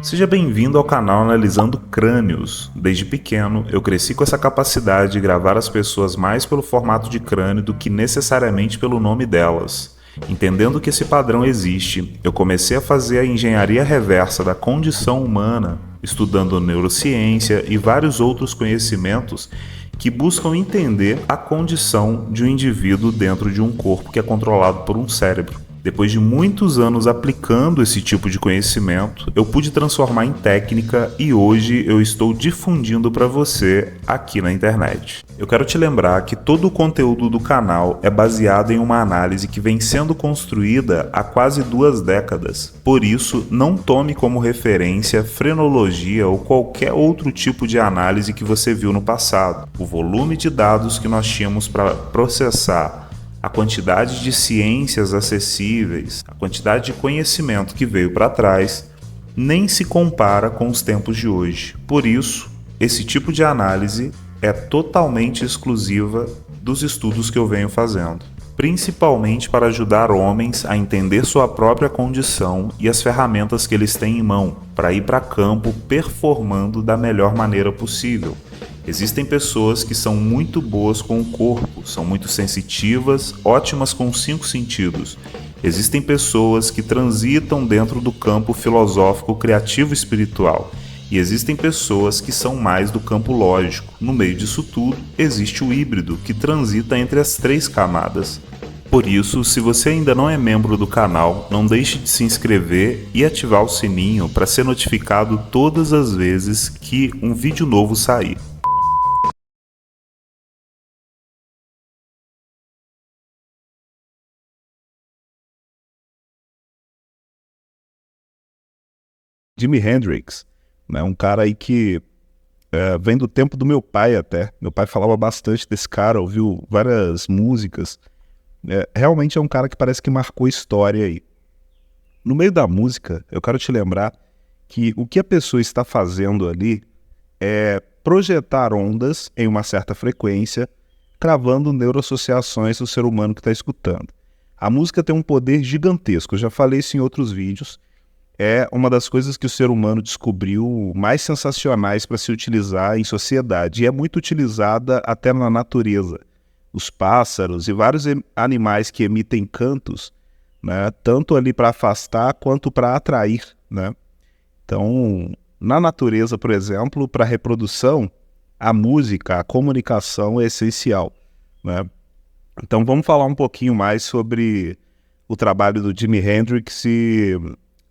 Seja bem-vindo ao canal Analisando Crânios. Desde pequeno, eu cresci com essa capacidade de gravar as pessoas mais pelo formato de crânio do que necessariamente pelo nome delas. Entendendo que esse padrão existe, eu comecei a fazer a engenharia reversa da condição humana, estudando neurociência e vários outros conhecimentos que buscam entender a condição de um indivíduo dentro de um corpo que é controlado por um cérebro. Depois de muitos anos aplicando esse tipo de conhecimento, eu pude transformar em técnica e hoje eu estou difundindo para você aqui na internet. Eu quero te lembrar que todo o conteúdo do canal é baseado em uma análise que vem sendo construída há quase 2 décadas. Por isso, não tome como referência frenologia ou qualquer outro tipo de análise que você viu no passado. O volume de dados que nós tínhamos para processar, a quantidade de ciências acessíveis, a quantidade de conhecimento que veio para trás, nem se compara com os tempos de hoje. Por isso, esse tipo de análise é totalmente exclusiva dos estudos que eu venho fazendo, principalmente para ajudar homens a entender sua própria condição e as ferramentas que eles têm em mão para ir para campo performando da melhor maneira possível. Existem pessoas que são muito boas com o corpo, são muito sensitivas, ótimas com os 5 sentidos. Existem pessoas que transitam dentro do campo filosófico, criativo e espiritual. E existem pessoas que são mais do campo lógico. No meio disso tudo, existe o híbrido, que transita entre as 3 camadas. Por isso, se você ainda não é membro do canal, não deixe de se inscrever e ativar o sininho para ser notificado todas as vezes que um vídeo novo sair. Jimi Hendrix, né? Um cara aí que vem do tempo do meu pai até. Meu pai falava bastante desse cara, ouviu várias músicas. Realmente é um cara que parece que marcou história aí. No meio da música, eu quero te lembrar que o que a pessoa está fazendo ali é projetar ondas em uma certa frequência, cravando neuroassociações do ser humano que está escutando. A música tem um poder gigantesco, eu já falei isso em outros vídeos. É uma das coisas que o ser humano descobriu mais sensacionais para se utilizar em sociedade. E é muito utilizada até na natureza. Os pássaros e vários animais que emitem cantos, né, tanto ali para afastar quanto para atrair, né? Então, na natureza, por exemplo, para a reprodução, a música, a comunicação é essencial, né? Então vamos falar um pouquinho mais sobre o trabalho do Jimi Hendrix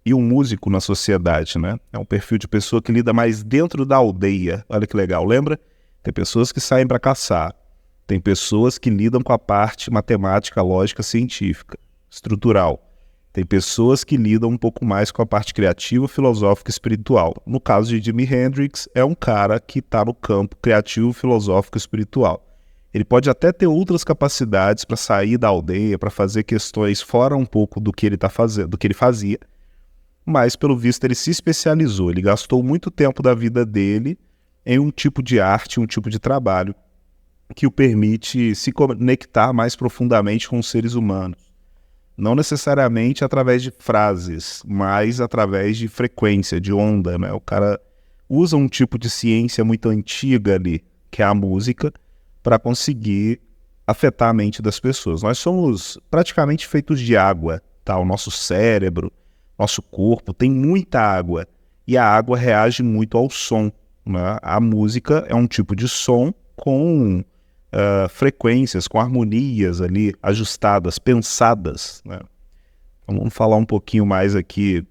e um músico na sociedade, né? É um perfil de pessoa que lida mais dentro da aldeia. Olha que legal, lembra? Tem pessoas que saem para caçar, tem pessoas que lidam com a parte matemática, lógica, científica, estrutural. Tem pessoas que lidam um pouco mais com a parte criativa, filosófica e espiritual. No caso de Jimi Hendrix, é um cara que está no campo criativo, filosófico e espiritual. Ele pode até ter outras capacidades para sair da aldeia, para fazer questões fora um pouco do que ele tá fazendo, do que ele fazia, mas pelo visto ele se especializou, ele gastou muito tempo da vida dele em um tipo de arte, um tipo de trabalho que o permite se conectar mais profundamente com os seres humanos. Não necessariamente através de frases, mas através de frequência, de onda, né? O cara usa um tipo de ciência muito antiga ali, que é a música, para conseguir afetar a mente das pessoas. Nós somos praticamente feitos de água, tá? O nosso cérebro, nosso corpo tem muita água e a água reage muito ao som, né? A música é um tipo de som com frequências, com harmonias ali ajustadas, pensadas, né? Então, vamos falar um pouquinho mais aqui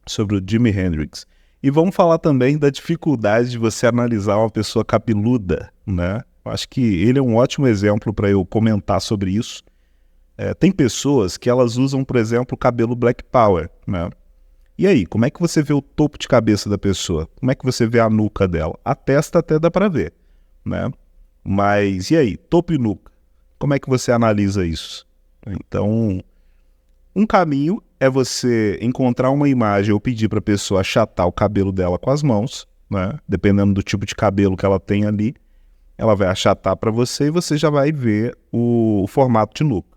sobre o Jimi Hendrix. E vamos falar também da dificuldade de você analisar uma pessoa cabeluda, né? Eu acho que ele é um ótimo exemplo para eu comentar sobre isso. Tem pessoas que elas usam, por exemplo, o cabelo Black Power, né? E aí, como é que você vê o topo de cabeça da pessoa? Como é que você vê a nuca dela? A testa até dá para ver, né? Mas e aí, topo e nuca? Como é que você analisa isso? Então, um caminho é você encontrar uma imagem ou pedir para a pessoa achatar o cabelo dela com as mãos, né? Dependendo do tipo de cabelo que ela tem ali, ela vai achatar para você e você já vai ver o formato de nuca.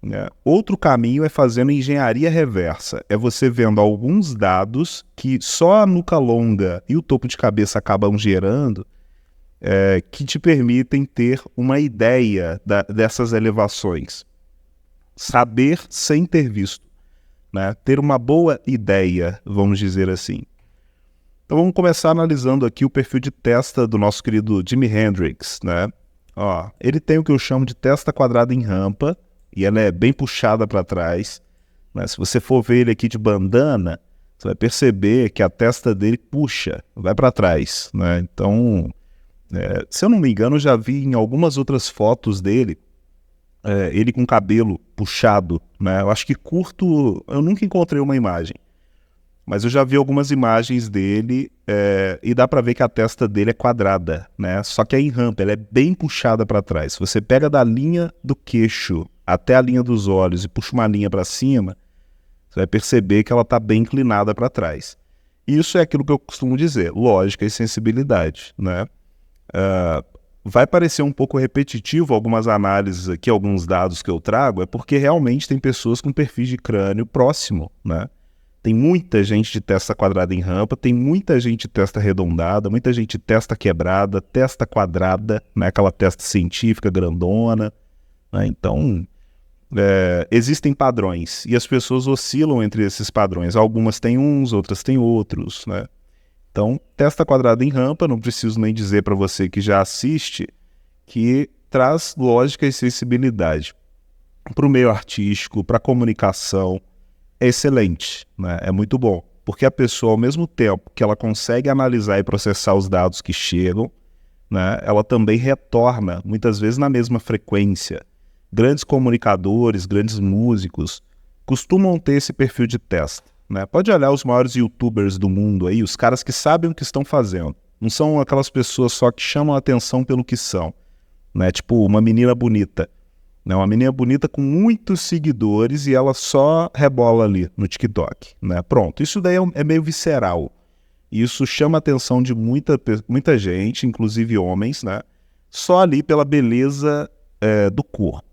né? Outro caminho é fazendo engenharia reversa. É você vendo alguns dados que só a nuca longa e o topo de cabeça acabam gerando, que te permitem ter uma ideia dessas elevações. Saber sem ter visto, né? Ter uma boa ideia, vamos dizer assim. Então vamos começar analisando aqui o perfil de testa do nosso querido Jimi Hendrix, né? Ó, ele tem o que eu chamo de testa quadrada em rampa, e ela é bem puxada para trás, né? Se você for ver ele aqui de bandana, você vai perceber que a testa dele puxa, vai para trás, né? Então, se eu não me engano, eu já vi em algumas outras fotos dele, ele com cabelo puxado, né? Eu acho que curto, eu nunca encontrei uma imagem, mas eu já vi algumas imagens dele, e dá para ver que a testa dele é quadrada, né? Só que é em rampa, ela é bem puxada para trás. Se você pega da linha do queixo até a linha dos olhos e puxa uma linha para cima, você vai perceber que ela está bem inclinada para trás. Isso é aquilo que eu costumo dizer, lógica e sensibilidade, né? Vai parecer um pouco repetitivo algumas análises aqui, alguns dados que eu trago, é porque realmente tem pessoas com perfil de crânio próximo, né? Tem muita gente de testa quadrada em rampa, tem muita gente de testa arredondada, muita gente de testa quebrada, testa quadrada, né? Aquela testa científica grandona, né? Então, existem padrões e as pessoas oscilam entre esses padrões. Algumas têm uns, outras têm outros, né? Então, testa quadrada em rampa, não preciso nem dizer para você que já assiste, que traz lógica e sensibilidade para o meio artístico, para a comunicação. É excelente, né? É muito bom, porque a pessoa, ao mesmo tempo que ela consegue analisar e processar os dados que chegam, né, ela também retorna, muitas vezes na mesma frequência. Grandes comunicadores, grandes músicos, costumam ter esse perfil de testa, né? Pode olhar os maiores youtubers do mundo aí, os caras que sabem o que estão fazendo. Não são aquelas pessoas só que chamam a atenção pelo que são, né? Tipo uma menina bonita. Uma menina bonita com muitos seguidores e ela só rebola ali no TikTok, né? Pronto, isso daí é meio visceral. Isso chama a atenção de muita gente, inclusive homens, né? Só ali pela beleza do corpo.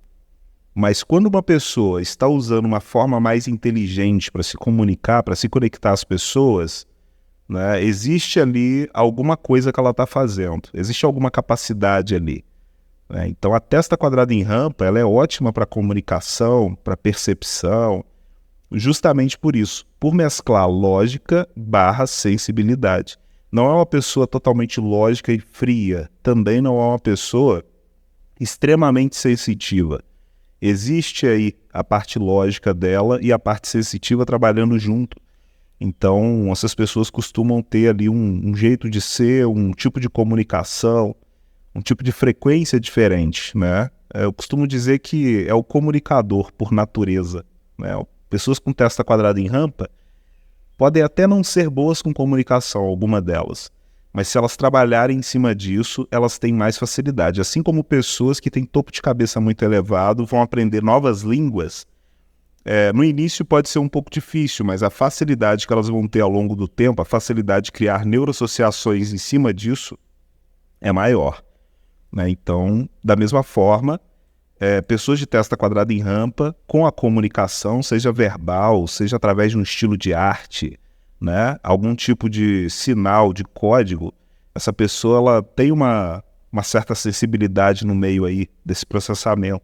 Mas quando uma pessoa está usando uma forma mais inteligente para se comunicar, para se conectar às pessoas, né, existe ali alguma coisa que ela está fazendo, existe alguma capacidade ali. Então a testa quadrada em rampa ela é ótima para comunicação, para percepção, justamente por isso, por mesclar lógica barra sensibilidade. Não é uma pessoa totalmente lógica e fria, também não é uma pessoa extremamente sensitiva. Existe aí a parte lógica dela e a parte sensitiva trabalhando junto. Então essas pessoas costumam ter ali um jeito de ser, um tipo de comunicação, um tipo de frequência diferente, né? Eu costumo dizer que é o comunicador por natureza, né? Pessoas com testa quadrada em rampa podem até não ser boas com comunicação, alguma delas, mas se elas trabalharem em cima disso, elas têm mais facilidade. Assim como pessoas que têm topo de cabeça muito elevado vão aprender novas línguas, no início pode ser um pouco difícil, mas a facilidade que elas vão ter ao longo do tempo, a facilidade de criar neuroassociações em cima disso é maior. Então, da mesma forma, pessoas de testa quadrada em rampa, com a comunicação, seja verbal, seja através de um estilo de arte, né, algum tipo de sinal, de código, essa pessoa ela tem uma certa sensibilidade no meio aí desse processamento,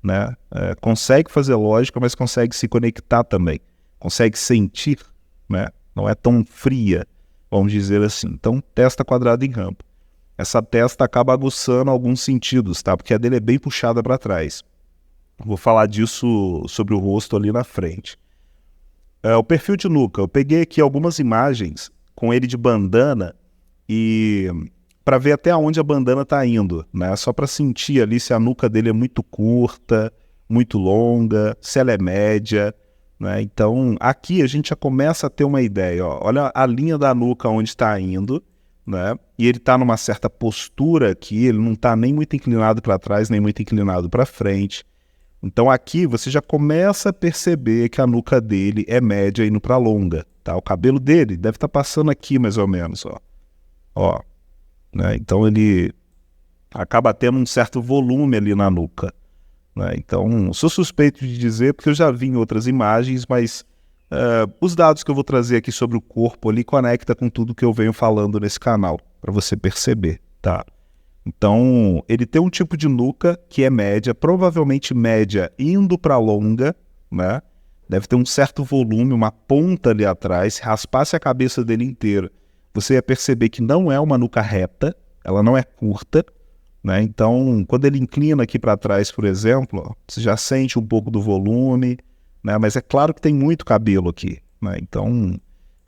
né? Consegue fazer lógica, mas consegue se conectar também, consegue sentir, né? Não é tão fria, vamos dizer assim. Então, testa quadrada em rampa. Essa testa acaba aguçando alguns sentidos, tá? Porque a dele é bem puxada para trás. Vou falar disso sobre o rosto ali na frente. O perfil de nuca. Eu peguei aqui algumas imagens com ele de bandana e para ver até onde a bandana está indo, né? Só para sentir ali se a nuca dele é muito curta, muito longa, se ela é média, né? Então aqui a gente já começa a ter uma ideia. Ó. Olha a linha da nuca onde está indo, né? E ele está numa certa postura aqui, ele não está nem muito inclinado para trás, nem muito inclinado para frente. Então aqui você já começa a perceber que a nuca dele é média indo para longa, tá? O cabelo dele deve estar passando aqui mais ou menos, ó, né? Então ele acaba tendo um certo volume ali na nuca, né? Então, sou suspeito de dizer, porque eu já vi em outras imagens, mas os dados que eu vou trazer aqui sobre o corpo ali conecta com tudo que eu venho falando nesse canal, para você perceber, tá? Então, ele tem um tipo de nuca que é média, provavelmente média indo para longa, né? Deve ter um certo volume, uma ponta ali atrás. Se raspasse a cabeça dele inteira, você ia perceber que não é uma nuca reta, ela não é curta, né? Então, quando ele inclina aqui para trás, por exemplo, ó, você já sente um pouco do volume, né? Mas é claro que tem muito cabelo aqui, né? Então,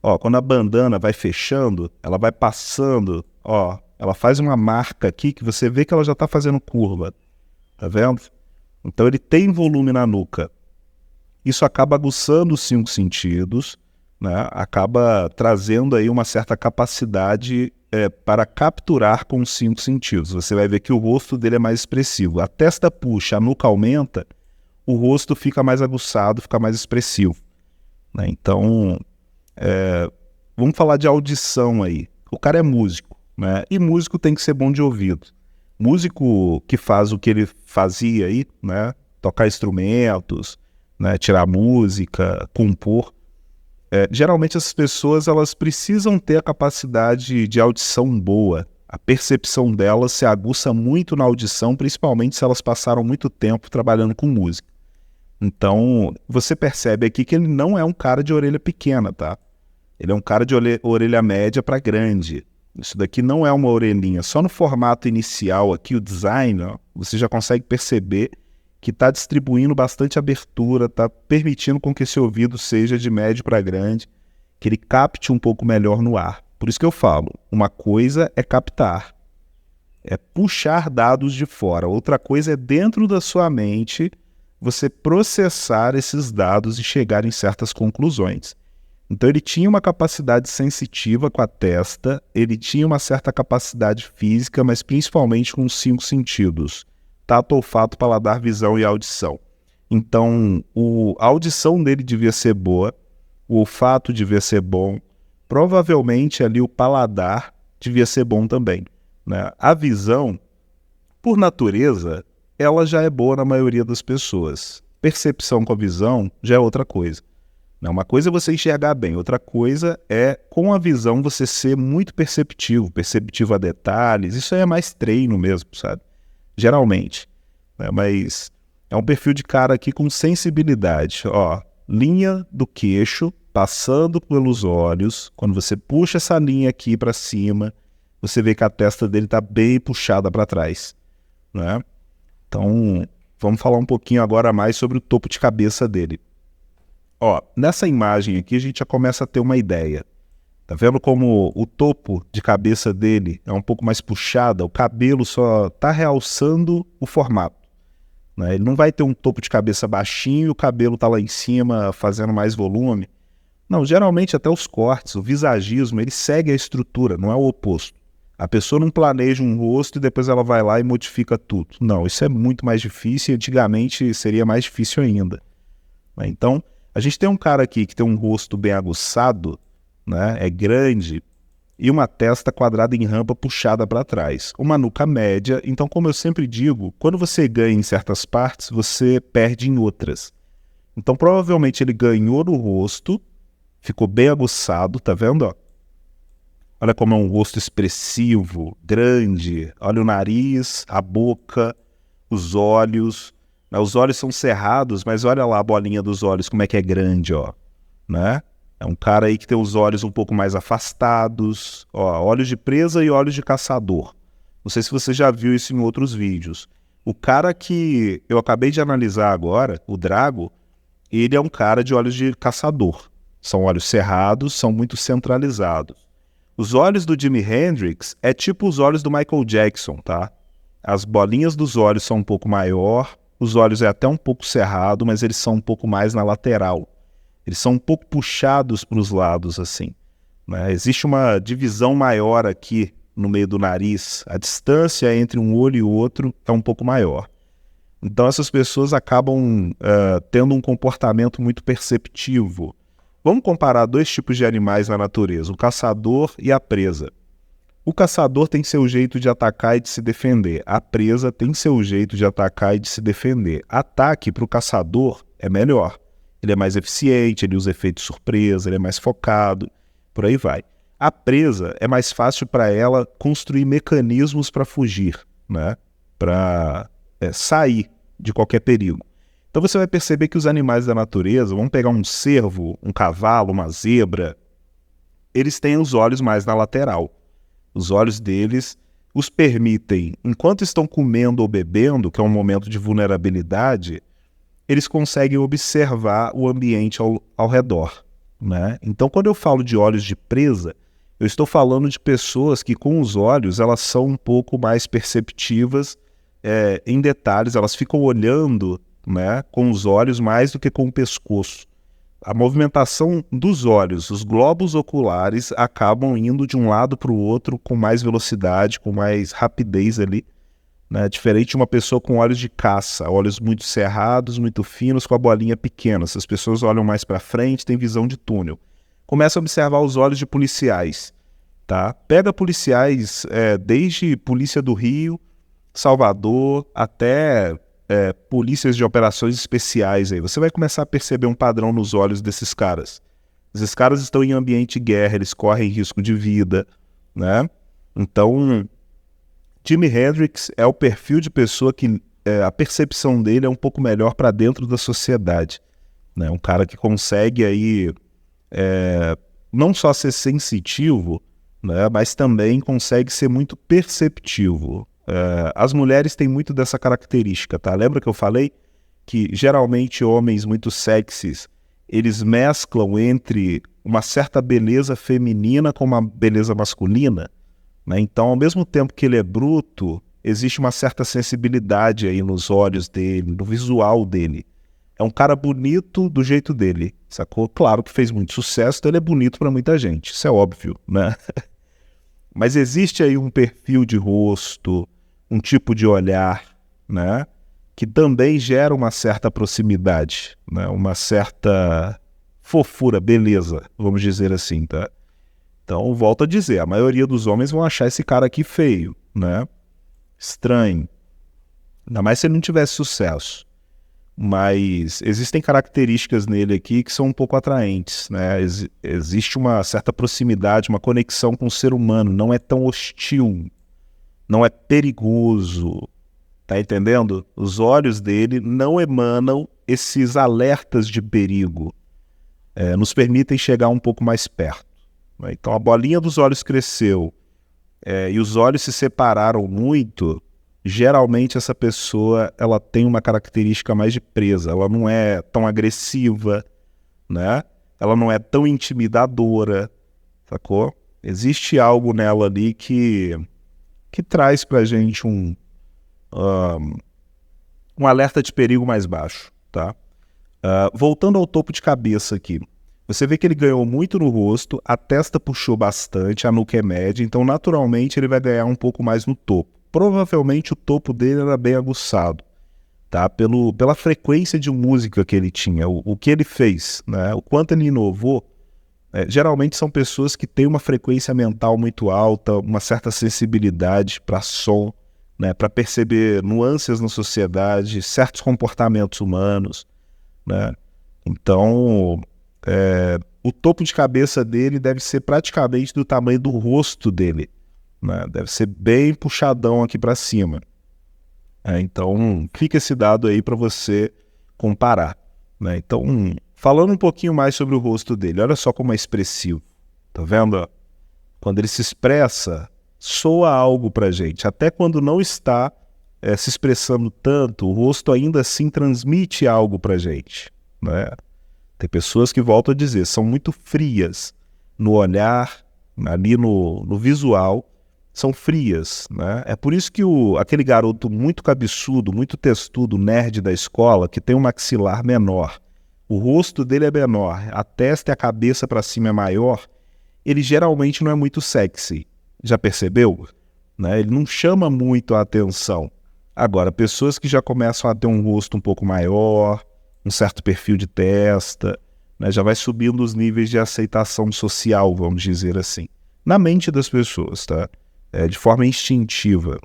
ó, quando a bandana vai fechando, ela vai passando, ó, ela faz uma marca aqui que você vê que ela já está fazendo curva, tá vendo? Então ele tem volume na nuca. Isso acaba aguçando os 5 sentidos, né? Acaba trazendo aí uma certa capacidade para capturar com os 5 sentidos. Você vai ver que o rosto dele é mais expressivo. A testa puxa, a nuca aumenta, o rosto fica mais aguçado, fica mais expressivo, né? Então, vamos falar de audição aí. O cara é músico, né? E músico tem que ser bom de ouvido. Músico que faz o que ele fazia aí, né? Tocar instrumentos, né? Tirar música, compor. Geralmente essas pessoas elas precisam ter a capacidade de audição boa. A percepção delas se aguça muito na audição, principalmente se elas passaram muito tempo trabalhando com música. Então, você percebe aqui que ele não é um cara de orelha pequena, tá? Ele é um cara de orelha média para grande. Isso daqui não é uma orelhinha. Só no formato inicial aqui, o design, ó, você já consegue perceber que está distribuindo bastante abertura, está permitindo com que esse ouvido seja de médio para grande, que ele capte um pouco melhor no ar. Por isso que eu falo, uma coisa é captar, é puxar dados de fora. Outra coisa é dentro da sua mente você processar esses dados e chegar em certas conclusões. Então ele tinha uma capacidade sensitiva com a testa, ele tinha uma certa capacidade física, mas principalmente com os 5 sentidos: tato, olfato, paladar, visão e audição. Então a audição dele devia ser boa, o olfato devia ser bom, provavelmente ali o paladar devia ser bom também, né? A visão, por natureza, ela já é boa na maioria das pessoas. Percepção com a visão já é outra coisa. Uma coisa é você enxergar bem, outra coisa é, com a visão, você ser muito perceptivo a detalhes. Isso aí é mais treino mesmo, sabe? Geralmente. Né? Mas é um perfil de cara aqui com sensibilidade. Ó, linha do queixo, passando pelos olhos. Quando você puxa essa linha aqui para cima, você vê que a testa dele está bem puxada para trás. Né? Então, vamos falar um pouquinho agora mais sobre o topo de cabeça dele. Ó, nessa imagem aqui a gente já começa a ter uma ideia. Tá vendo como o topo de cabeça dele é um pouco mais puxado? O cabelo só tá realçando o formato, né? Ele não vai ter um topo de cabeça baixinho e o cabelo tá lá em cima fazendo mais volume. Não, geralmente até os cortes, o visagismo, ele segue a estrutura, não é o oposto. A pessoa não planeja um rosto e depois ela vai lá e modifica tudo. Não, isso é muito mais difícil e antigamente seria mais difícil ainda. Então, a gente tem um cara aqui que tem um rosto bem aguçado, né? É grande, e uma testa quadrada em rampa puxada para trás. Uma nuca média. Então, como eu sempre digo, quando você ganha em certas partes, você perde em outras. Então, provavelmente ele ganhou no rosto, ficou bem aguçado, tá vendo? Ó? Olha como é um rosto expressivo, grande. Olha o nariz, a boca, os olhos. Os olhos são cerrados, mas olha lá a bolinha dos olhos, como é que é grande, ó, né? É um cara aí que tem os olhos um pouco mais afastados, ó, olhos de presa e olhos de caçador. Não sei se você já viu isso em outros vídeos. O cara que eu acabei de analisar agora, o Drago, ele é um cara de olhos de caçador. São olhos cerrados, são muito centralizados. Os olhos do Jimi Hendrix é tipo os olhos do Michael Jackson, tá? As bolinhas dos olhos são um pouco maior. Os olhos é até um pouco cerrado, mas eles são um pouco mais na lateral. Eles são um pouco puxados para os lados, assim. Né? Existe uma divisão maior aqui no meio do nariz. A distância entre um olho e o outro é um pouco maior. Então essas pessoas acabam tendo um comportamento muito perceptivo. Vamos comparar 2 tipos de animais na natureza, o caçador e a presa. O caçador tem seu jeito de atacar e de se defender. A presa tem seu jeito de atacar e de se defender. Ataque para o caçador é melhor. Ele é mais eficiente, ele usa efeito surpresa, ele é mais focado, por aí vai. A presa é mais fácil para ela construir mecanismos para fugir, né? Para sair de qualquer perigo. Então você vai perceber que os animais da natureza, vamos pegar um cervo, um cavalo, uma zebra, eles têm os olhos mais na lateral. Os olhos deles os permitem, enquanto estão comendo ou bebendo, que é um momento de vulnerabilidade, eles conseguem observar o ambiente ao redor, né? Então, quando eu falo de olhos de presa, eu estou falando de pessoas que, com os olhos, elas são um pouco mais perceptivas em detalhes, elas ficam olhando, né, com os olhos mais do que com o pescoço. A movimentação dos olhos, os globos oculares acabam indo de um lado para o outro com mais velocidade, com mais rapidez ali, né? Diferente de uma pessoa com olhos de caça, olhos muito cerrados, muito finos, com a bolinha pequena. Essas pessoas olham mais para frente, têm visão de túnel. Começa a observar os olhos de policiais, tá? Pega policiais desde Polícia do Rio, Salvador, até polícias de operações especiais aí. Você vai começar a perceber um padrão nos olhos desses caras. Esses caras estão em ambiente de guerra, eles correm risco de vida, né? Então, Jimi Hendrix é o perfil de pessoa que a percepção dele é um pouco melhor para dentro da sociedade, né? Um cara que consegue aí não só ser sensitivo, né, mas também consegue ser muito perceptivo. As mulheres têm muito dessa característica, tá? Lembra que eu falei que geralmente homens muito sexys, eles mesclam entre uma certa beleza feminina com uma beleza masculina, né? Então, ao mesmo tempo que ele é bruto, existe uma certa sensibilidade aí nos olhos dele, no visual dele. É um cara bonito do jeito dele, sacou? Claro que fez muito sucesso, então ele é bonito para muita gente, isso é óbvio, né? Mas existe aí um perfil de rosto, um tipo de olhar, né, que também gera uma certa proximidade, né, uma certa fofura, beleza, vamos dizer assim, tá? Então, volto a dizer, a maioria dos homens vão achar esse cara aqui feio, né? Estranho. Ainda mais se ele não tivesse sucesso. Mas existem características nele aqui que são um pouco atraentes, né? Existe uma certa proximidade, uma conexão com o ser humano, não é tão hostil, não é perigoso, tá entendendo? Os olhos dele não emanam esses alertas de perigo, nos permitem chegar um pouco mais perto, né? Então a bolinha dos olhos cresceu e os olhos se separaram muito. Geralmente essa pessoa ela tem uma característica mais de presa, ela não é tão agressiva, né? Ela não é tão intimidadora, sacou? Existe algo nela ali que traz pra gente um alerta de perigo mais baixo, tá? Voltando ao topo de cabeça aqui, você vê que ele ganhou muito no rosto, a testa puxou bastante, a nuca é média, então naturalmente ele vai ganhar um pouco mais no topo. Provavelmente o topo dele era bem aguçado, tá? Pela frequência de música que ele tinha, o que ele fez, né? O quanto ele inovou. Geralmente são pessoas que têm uma frequência mental muito alta, uma certa sensibilidade para som, né? Para perceber nuances na sociedade, certos comportamentos humanos, né? Então, o topo de cabeça dele deve ser praticamente do tamanho do rosto dele, né? Deve ser bem puxadão aqui para cima. Então, fica esse dado aí para você comparar, né? Então, falando um pouquinho mais sobre o rosto dele, olha só como é expressivo, tá vendo? Quando ele se expressa, soa algo pra gente. Até quando não está se expressando tanto, o rosto ainda assim transmite algo pra gente, né? Tem pessoas que, volto a dizer, são muito frias no olhar, ali no visual, são frias, né? É por isso que aquele garoto muito cabeçudo, muito testudo, nerd da escola, que tem um maxilar menor, o rosto dele é menor, a testa e a cabeça para cima é maior, ele geralmente não é muito sexy. Já percebeu? Né? Ele não chama muito a atenção. Agora, pessoas que já começam a ter um rosto um pouco maior, um certo perfil de testa, né? Já vai subindo os níveis de aceitação social, vamos dizer assim, na mente das pessoas, tá? de forma instintiva.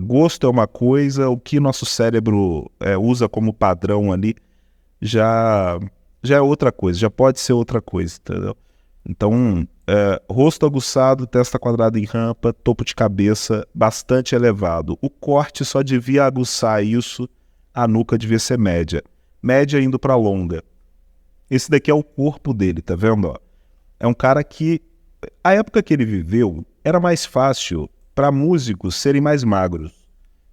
Gosto é uma coisa, o que nosso cérebro usa como padrão ali já é outra coisa, já pode ser outra coisa, entendeu? Então, rosto aguçado, testa quadrada em rampa, topo de cabeça bastante elevado. O corte só devia aguçar isso, a nuca devia ser média. Média indo para longa. Esse daqui é o corpo dele, tá vendo? Ó? É um cara que, a época que ele viveu, era mais fácil para músicos serem mais magros.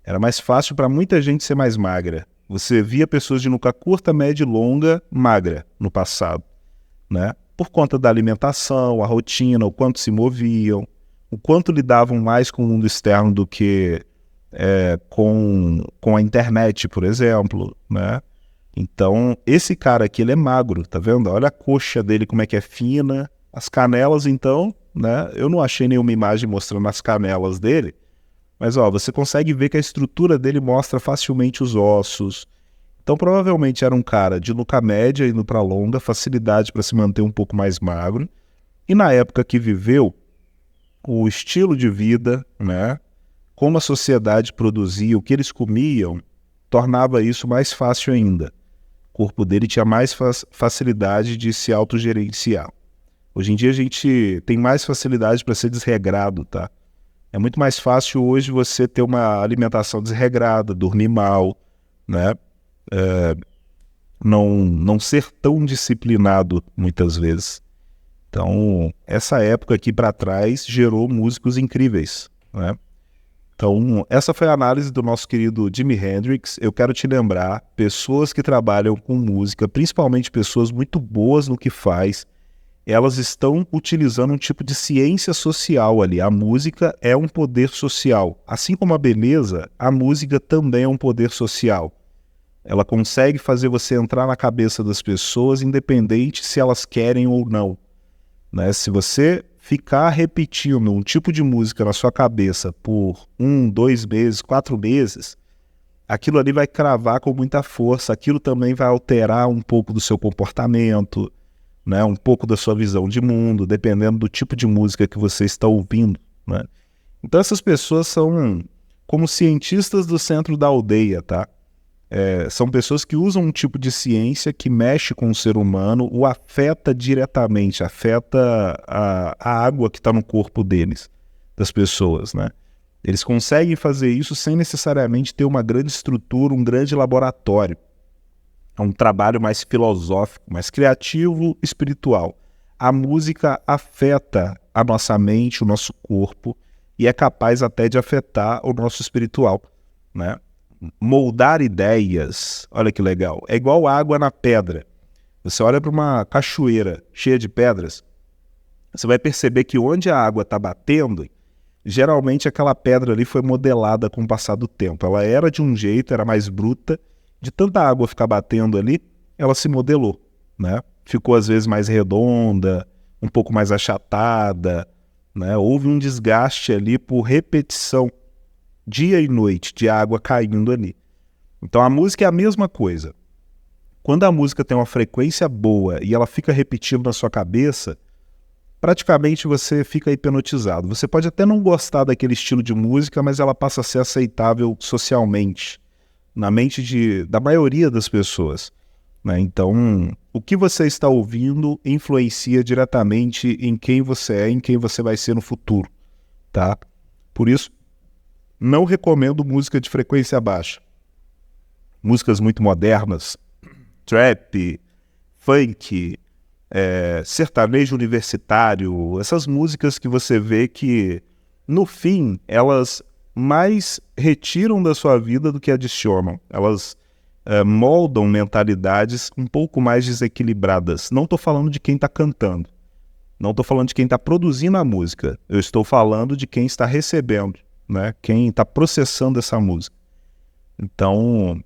Era mais fácil para muita gente ser mais magra. Você via pessoas de nuca curta, média e longa, magra no passado, né? Por conta da alimentação, a rotina, o quanto se moviam, o quanto lidavam mais com o mundo externo do que com a internet, por exemplo, né? Então, esse cara aqui, ele é magro, tá vendo? Olha a coxa dele como é que é fina, as canelas, então, né? Eu não achei nenhuma imagem mostrando as canelas dele, mas, ó, você consegue ver que a estrutura dele mostra facilmente os ossos. Então, provavelmente era um cara de nuca média indo para longa, facilidade para se manter um pouco mais magro. E na época que viveu, o estilo de vida, né, como a sociedade produzia, o que eles comiam, tornava isso mais fácil ainda. O corpo dele tinha mais facilidade de se autogerenciar. Hoje em dia a gente tem mais facilidade para ser desregrado, tá? É muito mais fácil hoje você ter uma alimentação desregrada, dormir mal, né? Não ser tão disciplinado muitas vezes. Então, essa época aqui para trás gerou músicos incríveis, né? Então, essa foi a análise do nosso querido Jimi Hendrix. Eu quero te lembrar, pessoas que trabalham com música, principalmente pessoas muito boas no que faz, elas estão utilizando um tipo de ciência social ali. A música é um poder social. Assim como a beleza, a música também é um poder social. Ela consegue fazer você entrar na cabeça das pessoas, independente se elas querem ou não, né? Se você ficar repetindo um tipo de música na sua cabeça por 1, 2 meses, 4 meses, aquilo ali vai cravar com muita força, aquilo também vai alterar um pouco do seu comportamento, né? Um pouco da sua visão de mundo, dependendo do tipo de música que você está ouvindo, né? Então essas pessoas são como cientistas do centro da aldeia, tá? São pessoas que usam um tipo de ciência que mexe com o ser humano, o afeta diretamente, afeta a água que está no corpo deles, das pessoas, né? Eles conseguem fazer isso sem necessariamente ter uma grande estrutura, um grande laboratório. É um trabalho mais filosófico, mais criativo, espiritual. A música afeta a nossa mente, o nosso corpo, e é capaz até de afetar o nosso espiritual, né? Moldar ideias, olha que legal, é igual água na pedra. Você olha para uma cachoeira cheia de pedras, você vai perceber que onde a água está batendo, geralmente aquela pedra ali foi modelada com o passar do tempo. Ela era de um jeito, era mais bruta, de tanta água ficar batendo ali, ela se modelou, né? Ficou às vezes mais redonda, um pouco mais achatada, né? Houve um desgaste ali por repetição, dia e noite, de água caindo ali. Então a música é a mesma coisa. Quando a música tem uma frequência boa e ela fica repetindo na sua cabeça, praticamente você fica hipnotizado. Você pode até não gostar daquele estilo de música, mas ela passa a ser aceitável socialmente, na mente da maioria das pessoas, né? Então, o que você está ouvindo influencia diretamente em quem você é, em quem você vai ser no futuro, tá? Por isso, não recomendo música de frequência baixa. Músicas muito modernas, trap, funk, sertanejo universitário, essas músicas que você vê que, no fim, elas mais retiram da sua vida do que adicionam. Elas moldam mentalidades um pouco mais desequilibradas. Não estou falando de quem está cantando. Não estou falando de quem está produzindo a música. Eu estou falando de quem está recebendo, né? Quem está processando essa música. Então,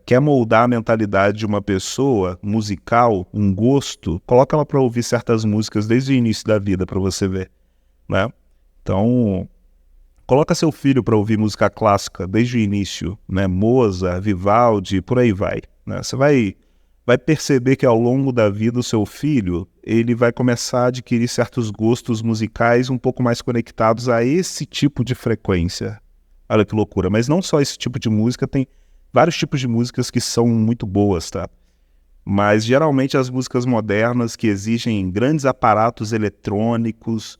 quer moldar a mentalidade de uma pessoa musical, um gosto, coloca ela para ouvir certas músicas desde o início da vida para você ver, né? Então, coloca seu filho para ouvir música clássica desde o início, né? Mozart, Vivaldi, por aí vai, né? Você vai vai perceber que ao longo da vida o seu filho, ele vai começar a adquirir certos gostos musicais um pouco mais conectados a esse tipo de frequência. Olha que loucura. Mas não só esse tipo de música, tem vários tipos de músicas que são muito boas, tá? Mas geralmente as músicas modernas que exigem grandes aparatos eletrônicos,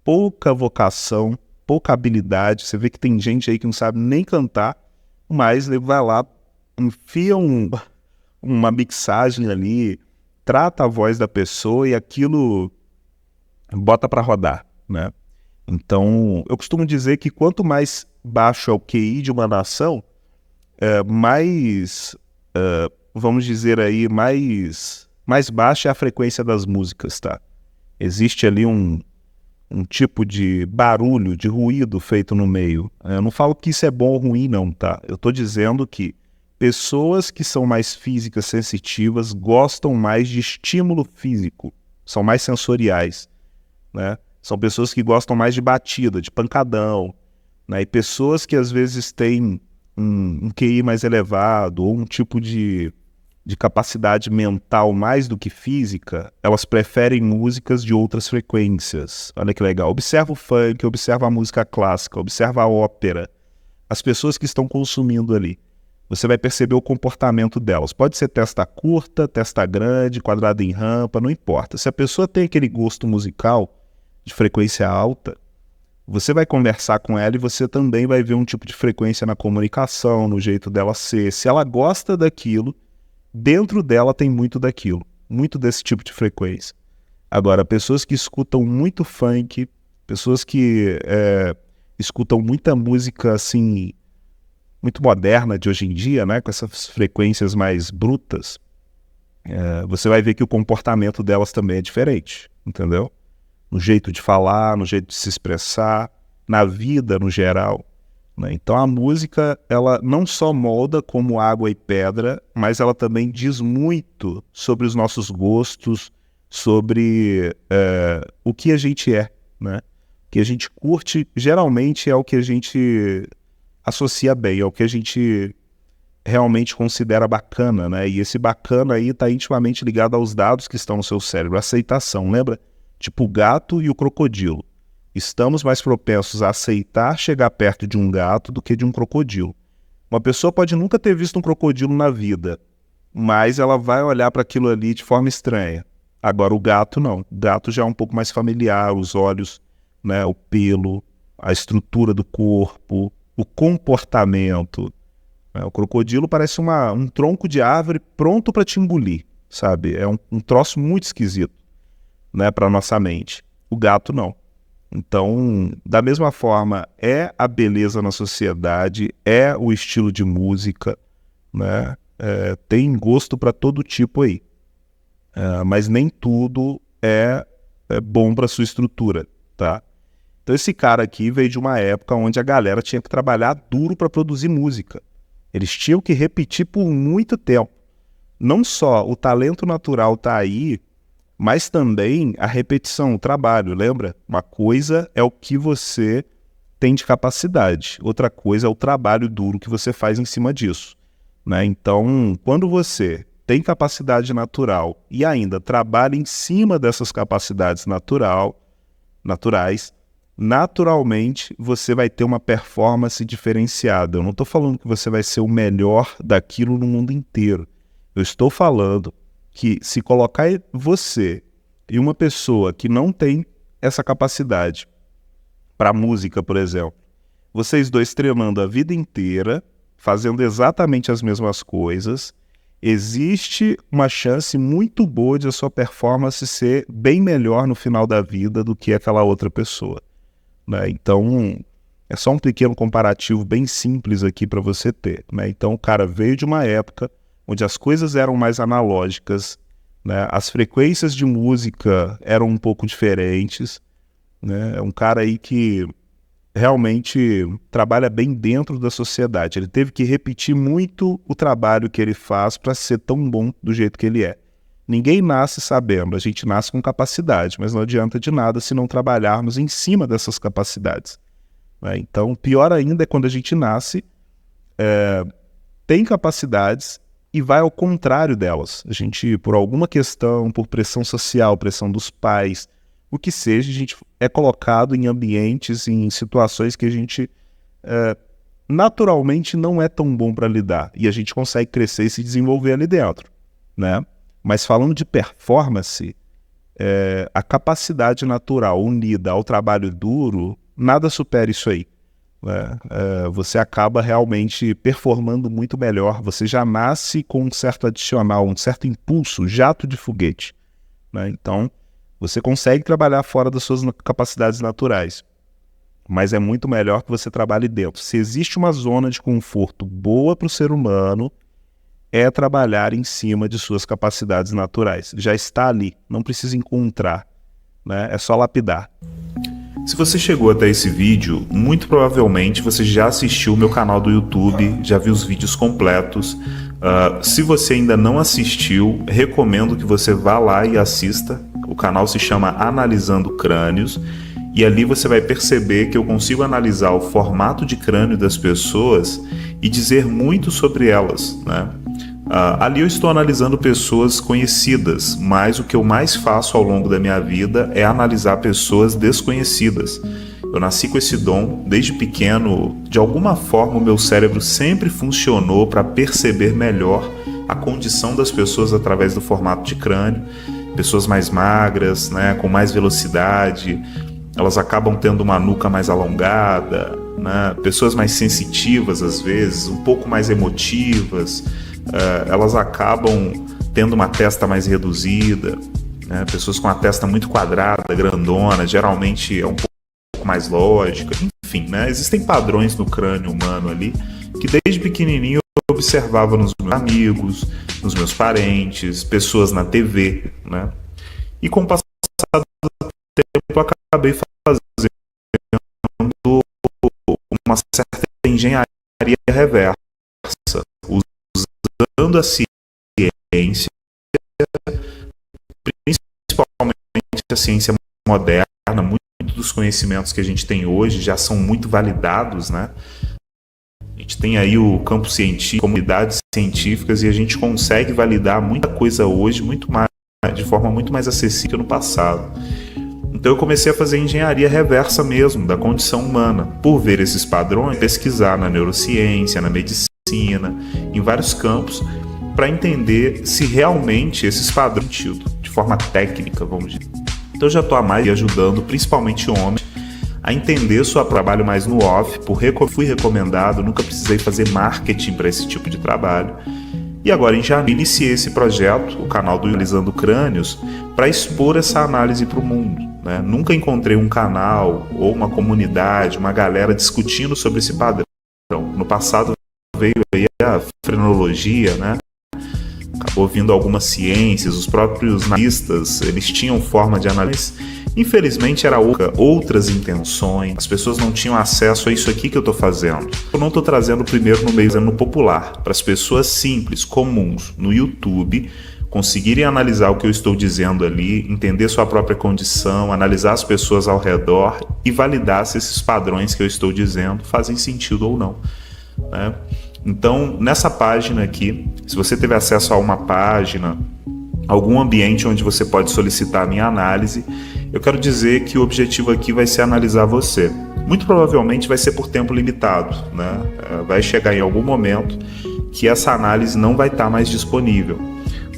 pouca vocação, pouca habilidade. Você vê que tem gente aí que não sabe nem cantar, mas ele vai lá, enfia uma mixagem ali, trata a voz da pessoa e aquilo bota para rodar, né? Então, eu costumo dizer que quanto mais baixo é o QI de uma nação, mais, vamos dizer aí, mais baixa é a frequência das músicas, tá? Existe ali um tipo de barulho, de ruído feito no meio. Eu não falo que isso é bom ou ruim, não, tá? Eu tô dizendo que pessoas que são mais físicas sensitivas gostam mais de estímulo físico, são mais sensoriais, né? São pessoas que gostam mais de batida, de pancadão, né? E pessoas que às vezes têm um QI mais elevado ou um tipo de capacidade mental mais do que física, elas preferem músicas de outras frequências. Olha que legal. Observa o funk, observa a música clássica, observa a ópera. As pessoas que estão consumindo ali. Você vai perceber o comportamento delas. Pode ser testa curta, testa grande, quadrada em rampa, não importa. Se a pessoa tem aquele gosto musical de frequência alta, você vai conversar com ela e você também vai ver um tipo de frequência na comunicação, no jeito dela ser. Se ela gosta daquilo, dentro dela tem muito daquilo, muito desse tipo de frequência. Agora, pessoas que escutam muito funk, pessoas que escutam muita música assim, muito moderna de hoje em dia, né, com essas frequências mais brutas, você vai ver que o comportamento delas também é diferente, entendeu? No jeito de falar, no jeito de se expressar, na vida no geral, né? Então a música, ela não só molda como água e pedra, mas ela também diz muito sobre os nossos gostos, sobre o que a gente é, né? O que a gente curte geralmente é o que a gente associa bem, é o que a gente realmente considera bacana, né? E esse bacana aí está intimamente ligado aos dados que estão no seu cérebro, a aceitação, lembra? Tipo o gato e o crocodilo. Estamos mais propensos a aceitar chegar perto de um gato do que de um crocodilo. Uma pessoa pode nunca ter visto um crocodilo na vida, mas ela vai olhar para aquilo ali de forma estranha. Agora o gato não. O gato já é um pouco mais familiar, os olhos, né, o pelo, a estrutura do corpo, o comportamento. O crocodilo parece um tronco de árvore pronto para te engolir, sabe? É um troço muito esquisito, né, para nossa mente. O gato não. Então, da mesma forma, é a beleza na sociedade, é o estilo de música, né? Tem gosto para todo tipo aí, mas nem tudo é bom para sua estrutura, tá? Então esse cara aqui veio de uma época onde a galera tinha que trabalhar duro para produzir música. Eles tinham que repetir por muito tempo. Não só o talento natural tá aí, mas também a repetição, o trabalho, lembra? Uma coisa é o que você tem de capacidade, outra coisa é o trabalho duro que você faz em cima disso, né? Então, quando você tem capacidade natural e ainda trabalha em cima dessas capacidades naturais, naturalmente você vai ter uma performance diferenciada. Eu não estou falando que você vai ser o melhor daquilo no mundo inteiro. Eu estou falando que se colocar você e uma pessoa que não tem essa capacidade para música, por exemplo, vocês dois treinando a vida inteira, fazendo exatamente as mesmas coisas, existe uma chance muito boa de a sua performance ser bem melhor no final da vida do que aquela outra pessoa, né? Então, é só um pequeno comparativo bem simples aqui para você ter, né? Então, o cara veio de uma época onde as coisas eram mais analógicas, né? As frequências de música eram um pouco diferentes, né? É um cara aí que realmente trabalha bem dentro da sociedade. Ele teve que repetir muito o trabalho que ele faz para ser tão bom do jeito que ele é. Ninguém nasce sabendo, a gente nasce com capacidade, mas não adianta de nada se não trabalharmos em cima dessas capacidades, né? Então, pior ainda é quando a gente nasce, tem capacidades, e vai ao contrário delas. A gente, por alguma questão, por pressão social, pressão dos pais, o que seja, a gente é colocado em ambientes, em situações que a gente naturalmente não é tão bom para lidar, e a gente consegue crescer e se desenvolver ali dentro, né? Mas falando de performance, a capacidade natural unida ao trabalho duro, nada supera isso aí. Você acaba realmente performando muito melhor, você já nasce com um certo adicional, um certo impulso, jato de foguete, né? Então, você consegue trabalhar fora das suas capacidades naturais, mas é muito melhor que você trabalhe dentro. Se existe uma zona de conforto boa para o ser humano, é trabalhar em cima de suas capacidades naturais. Já está ali, não precisa encontrar, né? É só lapidar. Se você chegou até esse vídeo, muito provavelmente você já assistiu o meu canal do YouTube, já viu os vídeos completos. Se você ainda não assistiu, recomendo que você vá lá e assista. O canal se chama Analisando Crânios, e ali você vai perceber que eu consigo analisar o formato de crânio das pessoas e dizer muito sobre elas, né? Ali eu estou analisando pessoas conhecidas, mas o que eu mais faço ao longo da minha vida é analisar pessoas desconhecidas. Eu nasci com esse dom, desde pequeno, de alguma forma o meu cérebro sempre funcionou para perceber melhor a condição das pessoas através do formato de crânio. Pessoas mais magras, né, com mais velocidade, elas acabam tendo uma nuca mais alongada, né? Pessoas mais sensitivas às vezes, um pouco mais emotivas, elas acabam tendo uma testa mais reduzida, né? Pessoas com a testa muito quadrada, grandona, geralmente é um pouco mais lógica, enfim, né? Existem padrões no crânio humano ali que desde pequenininho eu observava nos meus amigos, nos meus parentes, pessoas na TV, né? E com o passar do tempo eu acabei fazendo uma certa engenharia reversa, usando a ciência, principalmente a ciência moderna. Muitos dos conhecimentos que a gente tem hoje já são muito validados, né? A gente tem aí o campo científico, comunidades científicas, e a gente consegue validar muita coisa hoje muito mais, de forma muito mais acessível que no passado. Então eu comecei a fazer engenharia reversa mesmo, da condição humana, por ver esses padrões, pesquisar na neurociência, na medicina, em vários campos, para entender se realmente esses padrões têm sentido, de forma técnica, vamos dizer. Então eu já estou há mais ajudando, principalmente homens, a entender seu trabalho mais no off, fui recomendado, nunca precisei fazer marketing para esse tipo de trabalho. E agora em janeiro iniciei esse projeto, o canal do Analisando Crânios, para expor essa análise para o mundo, né? Nunca encontrei um canal ou uma comunidade, uma galera discutindo sobre esse padrão. No passado veio aí a frenologia, né? Acabou vindo algumas ciências, os próprios analistas, eles tinham forma de análise. Infelizmente era outras intenções, as pessoas não tinham acesso a isso aqui que eu estou fazendo. Eu não estou trazendo primeiro no meio no popular, para as pessoas simples, comuns, no YouTube, conseguirem analisar o que eu estou dizendo ali, entender sua própria condição, analisar as pessoas ao redor e validar se esses padrões que eu estou dizendo fazem sentido ou não, né? Então, nessa página aqui, se você teve acesso a uma página, algum ambiente onde você pode solicitar a minha análise, eu quero dizer que o objetivo aqui vai ser analisar você. Muito provavelmente vai ser por tempo limitado, né? Vai chegar em algum momento que essa análise não vai estar mais disponível.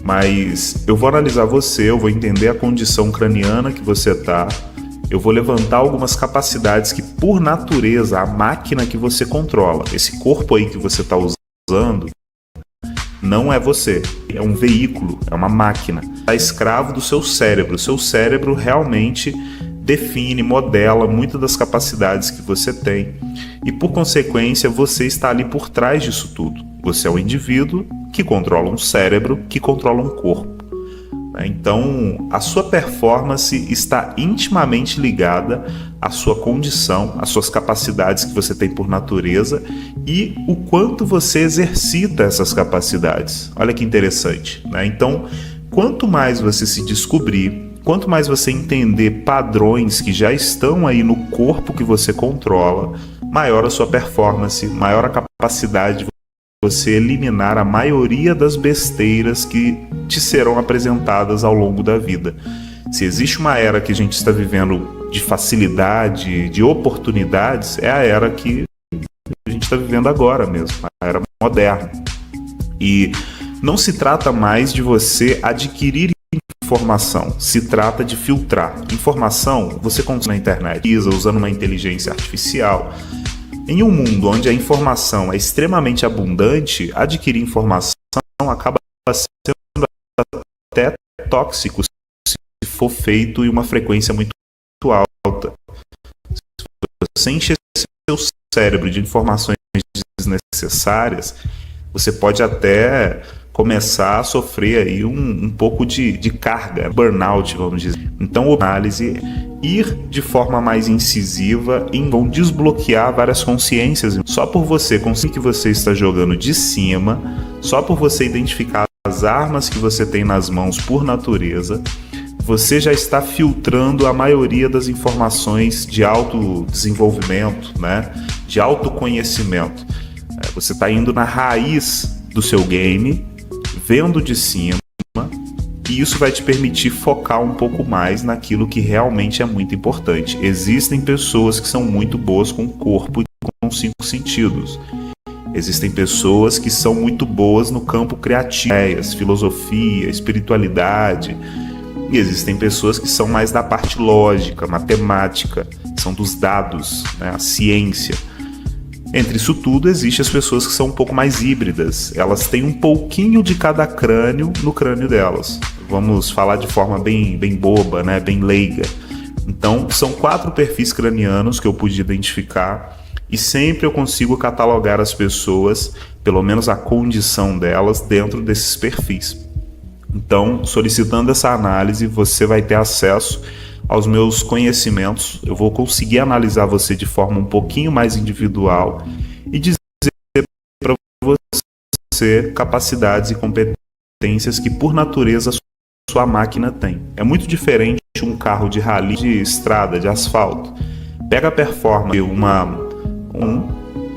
Mas eu vou analisar você, eu vou entender a condição craniana que você está, eu vou levantar algumas capacidades que, por natureza, a máquina que você controla, esse corpo aí que você está usando, não é você, é um veículo, é uma máquina. Está escravo do seu cérebro. O seu cérebro realmente define, modela muitas das capacidades que você tem. E, por consequência, você está ali por trás disso tudo. Você é um indivíduo que controla um cérebro, que controla um corpo. Então, a sua performance está intimamente ligada à sua condição, às suas capacidades que você tem por natureza e o quanto você exercita essas capacidades. Olha que interessante, né? Então, quanto mais você se descobrir, quanto mais você entender padrões que já estão aí no corpo que você controla, maior a sua performance, maior a capacidade de você eliminar a maioria das besteiras que te serão apresentadas ao longo da vida. Se existe uma era que a gente está vivendo de facilidade, de oportunidades, é a era que a gente está vivendo agora mesmo, a era moderna. E não se trata mais de você adquirir informação, se trata de filtrar. Informação você consegue na internet, usando uma inteligência artificial. Em um mundo onde a informação é extremamente abundante, adquirir informação acaba sendo até tóxico se for feito em uma frequência muito alta. Se você encher seu cérebro de informações desnecessárias, você pode até começar a sofrer aí um pouco de carga, burnout, vamos dizer. Então, a análise ir de forma mais incisiva e vão desbloquear várias consciências. Só por você conseguir que você está jogando de cima, só por você identificar as armas que você tem nas mãos por natureza, você já está filtrando a maioria das informações de autodesenvolvimento, né? De autoconhecimento. Você está indo na raiz do seu game, vendo de cima, e isso vai te permitir focar um pouco mais naquilo que realmente é muito importante. Existem pessoas que são muito boas com o corpo e com os 5 sentidos. Existem pessoas que são muito boas no campo criativo, filosofia, espiritualidade. E existem pessoas que são mais da parte lógica, matemática, são dos dados, né, a ciência. Entre isso tudo, existem as pessoas que são um pouco mais híbridas. Elas têm um pouquinho de cada crânio no crânio delas. Vamos falar de forma bem boba, né? Bem leiga. Então, são 4 perfis cranianos que eu pude identificar e sempre eu consigo catalogar as pessoas, pelo menos a condição delas, dentro desses perfis. Então, solicitando essa análise, você vai ter acesso aos meus conhecimentos. Eu vou conseguir analisar você de forma um pouquinho mais individual e dizer para você capacidades e competências que por natureza sua máquina tem. É muito diferente um carro de rally de estrada, de asfalto. Pega a performance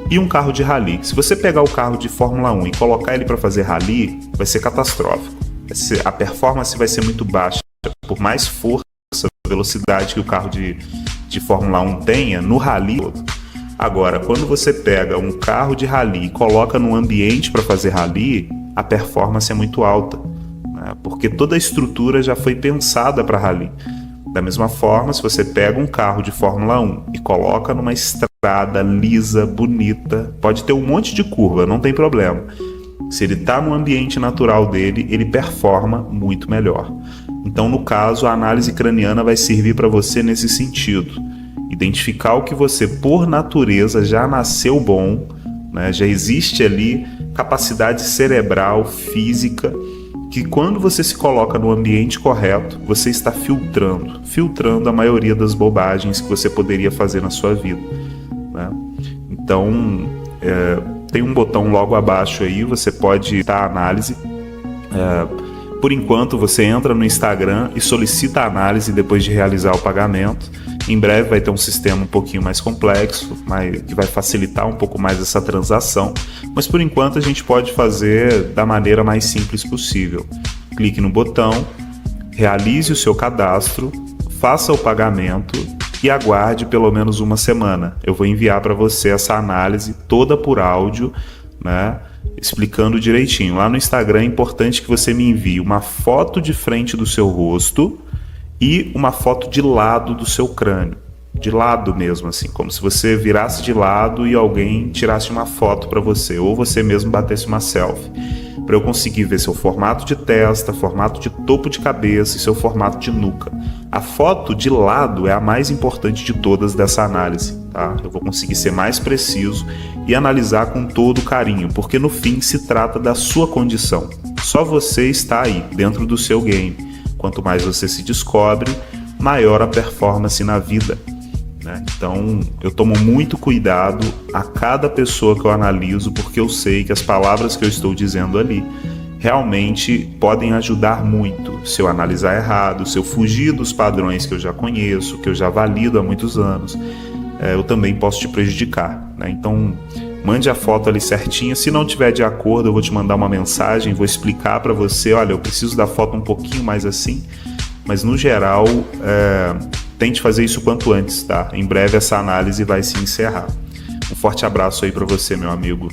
e um carro de rally. Se você pegar o carro de Fórmula 1 e colocar ele para fazer rally, vai ser catastrófico. A performance vai ser muito baixa, por mais força, velocidade que o carro de Fórmula 1 tenha no rally. Agora, quando você pega um carro de rally e coloca num ambiente para fazer rally, a performance é muito alta, né? Porque toda a estrutura já foi pensada para rally. Da mesma forma, se você pega um carro de Fórmula 1 e coloca numa estrada lisa, bonita, pode ter um monte de curva, não tem problema. Se ele está no ambiente natural dele, ele performa muito melhor. Então, no caso, a análise craniana vai servir para você nesse sentido. Identificar o que você, por natureza, já nasceu bom, né? Já existe ali capacidade cerebral, física, que quando você se coloca no ambiente correto, você está filtrando a maioria das bobagens que você poderia fazer na sua vida, né? Então, tem um botão logo abaixo aí, você pode dar a análise. Por enquanto, você entra no Instagram e solicita a análise depois de realizar o pagamento. Em breve vai ter um sistema um pouquinho mais complexo, que vai facilitar um pouco mais essa transação. Mas por enquanto a gente pode fazer da maneira mais simples possível. Clique no botão, realize o seu cadastro, faça o pagamento e aguarde pelo menos uma semana. Eu vou enviar para você essa análise toda por áudio, né? Explicando direitinho. Lá no Instagram é importante que você me envie uma foto de frente do seu rosto e uma foto de lado do seu crânio. De lado mesmo, assim, como se você virasse de lado e alguém tirasse uma foto para você, ou você mesmo batesse uma selfie, para eu conseguir ver seu formato de testa, formato de topo de cabeça e seu formato de nuca. A foto de lado é a mais importante de todas dessa análise, tá? Eu vou conseguir ser mais preciso e analisar com todo carinho, porque no fim se trata da sua condição. Só você está aí, dentro do seu game. Quanto mais você se descobre, maior a performance na vida, né? Então, eu tomo muito cuidado a cada pessoa que eu analiso, porque eu sei que as palavras que eu estou dizendo ali realmente podem ajudar muito. Se eu analisar errado, se eu fugir dos padrões que eu já conheço, que eu já valido há muitos anos, eu também posso te prejudicar, né? Então, Mande a foto ali certinha. Se não tiver de acordo, eu vou te mandar uma mensagem, vou explicar para você, olha, eu preciso da foto um pouquinho mais assim. Mas no geral, tente fazer isso quanto antes, tá? Em breve essa análise vai se encerrar. Um forte abraço aí para você, meu amigo.